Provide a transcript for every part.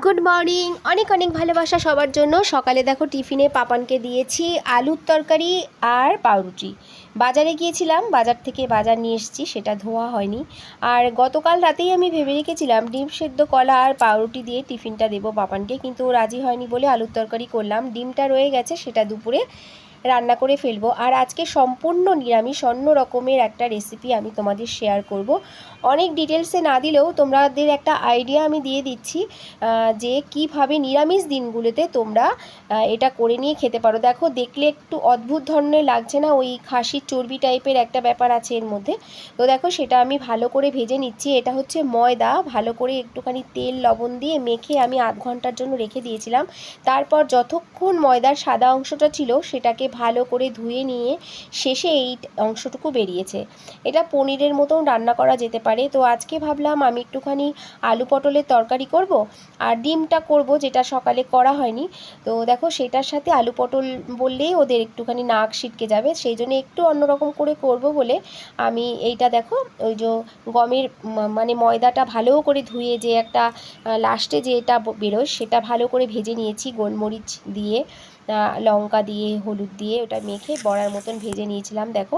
Good morning. অনেক অনেক ভালোবাসা সবার জন্য। সকালে দেখো টিফিনে পাপানকে দিয়েছি আলুর তরকারি আর পাউরুটি। বাজারে গিয়েছিলাম, বাজার থেকে বাজার নিয়ে এসেছি, সেটা ধোয়া হয়নি। আর গতকাল রাতেই আমি ভেবে রেখেছিলাম ডিম সেদ্ধ কলা আর পাউরুটি দিয়ে টিফিনটা দেবো পাপানকে, কিন্তু ও রাজি হয়নি বলে আলুর তরকারি করলাম। ডিমটা রয়ে গেছে, সেটা দুপুরে রান্না করে ফেলবো। আর আজকে সম্পূর্ণ নিরামিষ অন্য রকমের একটা রেসিপি আমি তোমাদের শেয়ার করব। অনেক ডিটেলসে না দিলেও তোমাদের একটা আইডিয়া আমি দিয়ে দিচ্ছি যে কিভাবে নিরামিষ দিনগুলোতে তোমরা এটা করে নিয়ে খেতে পারো। দেখো, দেখলে একটু অদ্ভুত ধরনের লাগছে না? ওই খাসির চর্বি টাইপের একটা ব্যাপার আছে এর মধ্যে। তো দেখো, সেটা আমি ভালো করে ভেজে নিচ্ছি। এটা হচ্ছে ময়দা, ভালো করে একটুখানি তেল লবণ দিয়ে মেখে আমি আধ ঘন্টার জন্য রেখে দিয়েছিলাম। তারপর যতক্ষণ ময়দার সাদা অংশটা ছিল সেটাকে ভালো করে ধুয়ে নিয়ে শেষে এই অংশটুকু বেরিয়েছে। এটা পনিরের মতন রান্না করা যেতে পারে। তো আজকে ভাবলাম আমি একটুখানি আলু পটলের তরকারি করব আর ডিমটা করব, যেটা সকালে করা হয়নি। তো দেখো, সেটার সাথে আলু পটল বললেই ওদের একটুখানি নাক ছিটকে যাবে, সেই জন্য একটু অন্যরকম করে করব বলে আমি এইটা দেখো ওই যে গমের মানে ময়দাটা ভালো করে ধুয়ে যে একটা লাস্টে যেটা বেরোয় সেটা ভালো করে ভেজে নিয়েছি, গোলমরিচ দিয়ে লঙ্কা দিয়ে হলুদ দিয়ে ওটা মেখে বড়ার মতন ভেজে নিয়েছিলাম। দেখো,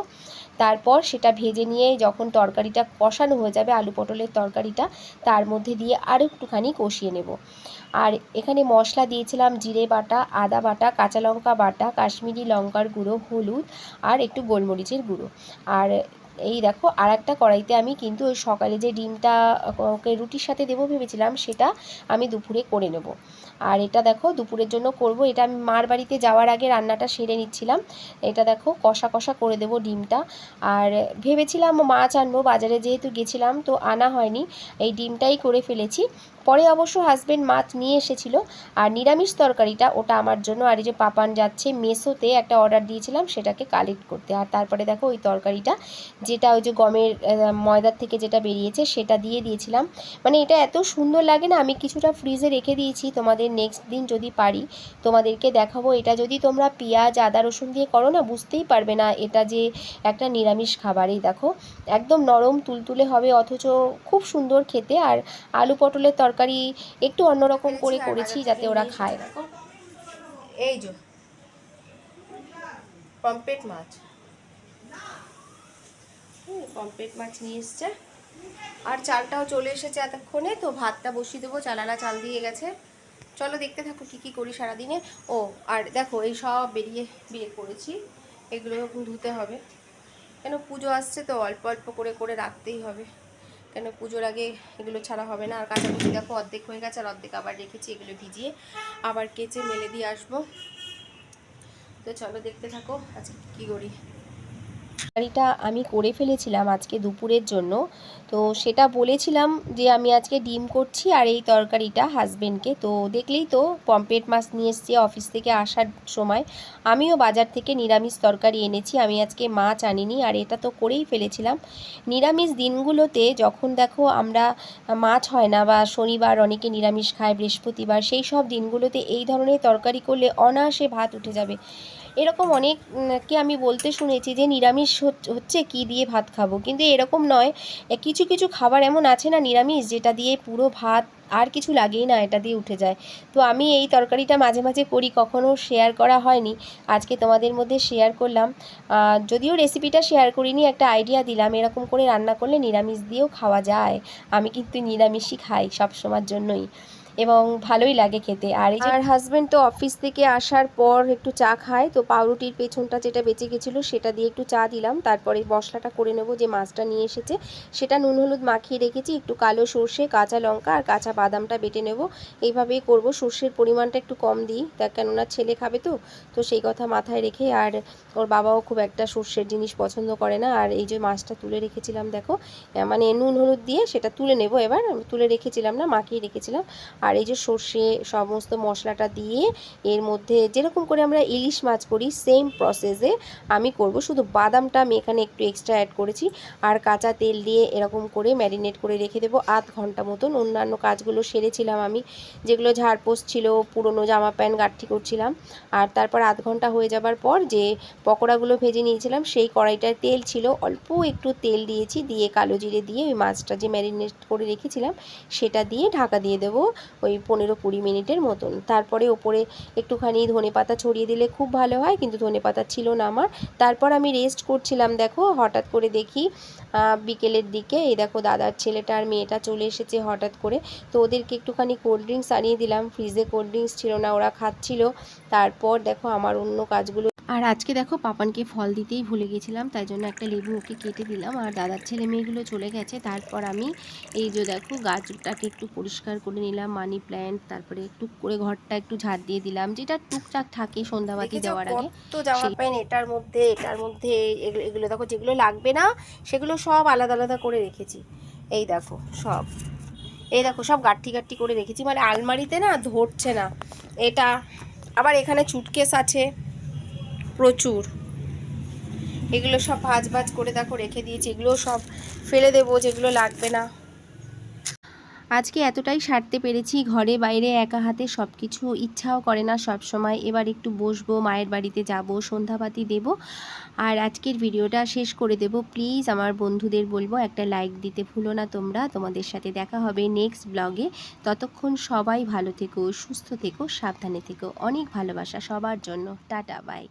তারপর সেটা ভেজে নিয়ে যখন তরকারিটা কষানো হয়ে যাবে, আলু পটলের তরকারিটা তার মধ্যে দিয়ে আরও একটুখানি কষিয়ে নেব। আর এখানে মশলা দিয়েছিলাম জিরে বাটা, আদা বাটা, কাঁচা লঙ্কা বাটা, কাশ্মীরি লঙ্কার গুঁড়ো, হলুদ আর একটু গোলমরিচের গুঁড়ো। আর এই দেখো, আর একটা কড়াইতে আমি কিন্তু ওই সকালে যে ডিমটা ওকে রুটির সাথে দেবো ভেবেছিলাম সেটা আমি দুপুরে করে নেব। আর এটা দেখো দুপুরের জন্য করব। এটা আমি মার বাড়িতে যাওয়ার আগে রান্নাটা সেরে নিচ্ছিলাম। এটা দেখো কষা কষা করে দেব ডিমটা। আর ভেবেছিলাম মাছ আনবো, বাজারে যেহেতু গেছিলাম তো আনা হয়নি, এই ডিমটাই করে ফেলেছি। পরে অবশ্য হাজব্যান্ড মাছ নিয়ে এসেছিলো। আর নিরামিষ তরকারিটা ওটা আমার জন্য। আর এই যে পাপান যাচ্ছে মেসোতে, একটা অর্ডার দিয়েছিলাম সেটাকে কালেক্ট করতে। আর তারপরে দেখো ওই তরকারিটা যেটা ওই যে গমের ময়দার থেকে যেটা বেরিয়েছে সেটা দিয়ে দিয়েছিলাম। মানে এটা এত সুন্দর লাগে না, আমি কিছুটা ফ্রিজে রেখে দিয়েছি, তোমাদের নেক্সট দিন যদি পারি তোমাদেরকে দেখাবো। এটা যদি তোমরা পেঁয়াজ আদা রসুন দিয়ে করো না, বুঝতেই পারবে না এটা যে একটা নিরামিষ খাবার। এই দেখো, একদম নরম তুলতুলে হবে, অথচ খুব সুন্দর খেতে। আর আলু পটলের তরকারি একটু অন্যরকম করে করেছি যাতে ওরা খায়। দেখো, এই যে পমফ্রেট মাছ, পমফ্রেট মাছ নিয়ে এসছে। আর চালটাও চলে এসেছে এতক্ষণে, তো ভাতটা বসিয়ে দেবো। চালালা চাল দিয়ে গেছে। চলো দেখতে থাকো কী কী করি সারাদিনে। ও আর দেখো, এই সব বের করেছি, এগুলো এখন ধুতে হবে। কেন, পুজো আসছে তো অল্প অল্প করে করে রাখতেই হবে, কেন পুজোর আগে এগুলো ছাড়া হবে না। আর কাঁচাকুচি দেখো অর্ধেক হয়ে গেছে, আর অর্ধেক আবার রেখেছি, এগুলো ভিজিয়ে আবার কেচে মেলে দিয়ে আসবো। তো চলো দেখতে থাকো আজকে কী করি। তরকারিটা আমি করে ফেলেছিলাম আজকে দুপুরের জন্য। তো সেটা বলেছিলাম যে আমি আজকে ডিম করছি আর এই তরকারিটা হাজবেন্ডকে। তো দেখলেই তো, পমফ্রেট মাছ নিয়ে এসেছি অফিস থেকে আসার সময়। আমিও বাজার থেকে নিরামিষ তরকারি এনেছি, আমি আজকে মাছ আনিনি। আর এটা তো করেই ফেলেছিলাম। নিরামিষ দিনগুলোতে যখন দেখো আমরা মাছ হয় না, বা শনিবার অনেকে নিরামিষ খায়, বৃহস্পতিবার, সেই সব দিনগুলোতে এই ধরনের তরকারি করলে অনায়াসে ভাত উঠে যাবে। এরকম অনেককে আমি বলতে শুনেছি যে নিরামিষ হচ্ছে কি দিয়ে ভাত খাবো, কিন্তু এরকম নয়। কিছু কিছু খাবার এমন আছে না নিরামিষ, যেটা দিয়ে পুরো ভাত আর কিছু লাগেই না, এটা দিয়ে উঠে যায়। তো আমি এই তরকারিটা মাঝে মাঝে করি, কখনো শেয়ার করা হয়নি, আজকে তোমাদের মধ্যে শেয়ার করলাম। যদিও রেসিপিটা শেয়ার করিনি, একটা আইডিয়া দিলাম এরকম করে রান্না করলে নিরামিষ দিয়েও খাওয়া যায়। আমি কিন্তু নিরামিষই খাই সব সময়ের জন্যই, এবং ভালোই লাগে খেতে। আর এই যে হাজব্যান্ড তো অফিস থেকে আসার পর একটু চা খায়, তো পাউরুটির পেছনটা যেটা বেঁচে গেছিলো সেটা দিয়ে একটু চা দিলাম। তারপরে মশলাটা করে নেব, যে মাছটা নিয়ে এসেছে সেটা নুন হলুদ মাখিয়ে রেখেছি, একটু কালো সর্ষে, কাঁচা লঙ্কা আর কাঁচা বাদামটা বেটে নেব। এইভাবেই করব। সর্ষের পরিমাণটা একটু কম দিই, তার কেননা ছেলে খাবে তো, তো সেই কথা মাথায় রেখে। আর ওর বাবাও খুব একটা সর্ষের জিনিস পছন্দ করে না। আর এই যে মাছটা তুলে রেখেছিলাম দেখো, মানে নুন হলুদ দিয়ে সেটা তুলে নেব। এবার তুলে রেখেছিলাম না, মাখিয়ে রেখেছিলাম। আর এই যে সর্ষে সমস্ত মশলাটা দিয়ে এর মধ্যে যেরকম করে আমরা ইলিশ মাছ করি সেম প্রসেসে আমি করব, শুধু বাদামটা আমি এখানে একটু এক্সট্রা অ্যাড করেছি। আর কাঁচা তেল দিয়ে এরকম করে ম্যারিনেট করে রেখে দেবো আধ ঘন্টা মতন। অন্যান্য কাজগুলো সেরেছিলাম আমি, যেগুলো ঝাড়পোছ ছিল, পুরনো জামা প্যান্ট গাঁঠি করছিলাম। আর তারপর আধ ঘন্টা হয়ে যাবার পর যে পকোড়াগুলো ভেজে নিয়েছিলাম, সেই কড়াইটায় তেল ছিল, অল্প একটু তেল দিয়েছি, দিয়ে কালো জিরে দিয়ে ওই মাছটা যে ম্যারিনেট করে রেখেছিলাম সেটা দিয়ে ঢাকা দিয়ে দেবো ওই 15-20 মিনিটের মতন। তারপরে ওপরে একটুখানি ধনেপাতা ছড়িয়ে দিলে খুব ভালো হয়, কিন্তু ধনেপাতা ছিল না আমার। তারপর আমি রেস্ট করছিলাম, দেখো হঠাৎ করে দেখি বিকেলের দিকে এই দেখো দাদার ছেলেটা আর মেয়েটা চলে এসেছে হঠাৎ করে। তো ওদেরকে একটুখানি কোল্ড ড্রিঙ্কস আনিয়ে দিলাম, ফ্রিজে কোল্ড ড্রিঙ্কস ছিল না, ওরা খাচ্ছিল। তারপর দেখো আমার অন্য কাজগুলো। আর আজকে দেখো পাপানকে ফল দিতেই ভুলে গেছিলাম, তাই জন্য একটা লেবু ওকে কেটে দিলাম। আর দাদার ছেলে মেয়েগুলো চলে গেছে। তারপর আমি এই যে দেখো গাছটাকে একটু পরিষ্কার করে নিলাম, মানি প্ল্যান্ট, তারপরে টুক করে ঘরটা একটু ঝাড় দিয়ে দিলাম, যেটা টুকটাক থাকে সন্ধ্যাবাতি দেওয়ার আগে। তো জামা প্যান্ট এটার মধ্যে এগুলো দেখো, যেগুলো লাগবে না সেগুলো সব আলাদা আলাদা করে রেখেছি। এই দেখো সব গাঁঠি গাঁঠি করে রেখেছি, মানে আলমারিতে না ধরছে না এটা। আবার এখানে সুটকেস আছে প্রচুর, এগুলো সব ভাঁজ করে দেখো রেখে দিয়েছি। এগুলো সব ফেলে দেবো যেগুলো লাগবে না। আজকে এতটাই সারতে পেরেছি, ঘরে বাইরে একা হাতে সব কিছু, ইচ্ছাও করে না সব সময়। এবার একটু বসবো, মায়ের বাড়িতে যাব, সন্ধ্যাবাতি দেব, আর আজকের ভিডিওটা শেষ করে দেব। প্লিজ আমার বন্ধুদের বলবো একটা লাইক দিতে ভুলো না তোমরা। তোমাদের সাথে দেখা হবে নেক্সট ব্লগে। ততক্ষণ সবাই ভালো থেকো, সুস্থ থেকো, সাবধানে থেকো। অনেক ভালোবাসা সবার জন্য। Tata, by.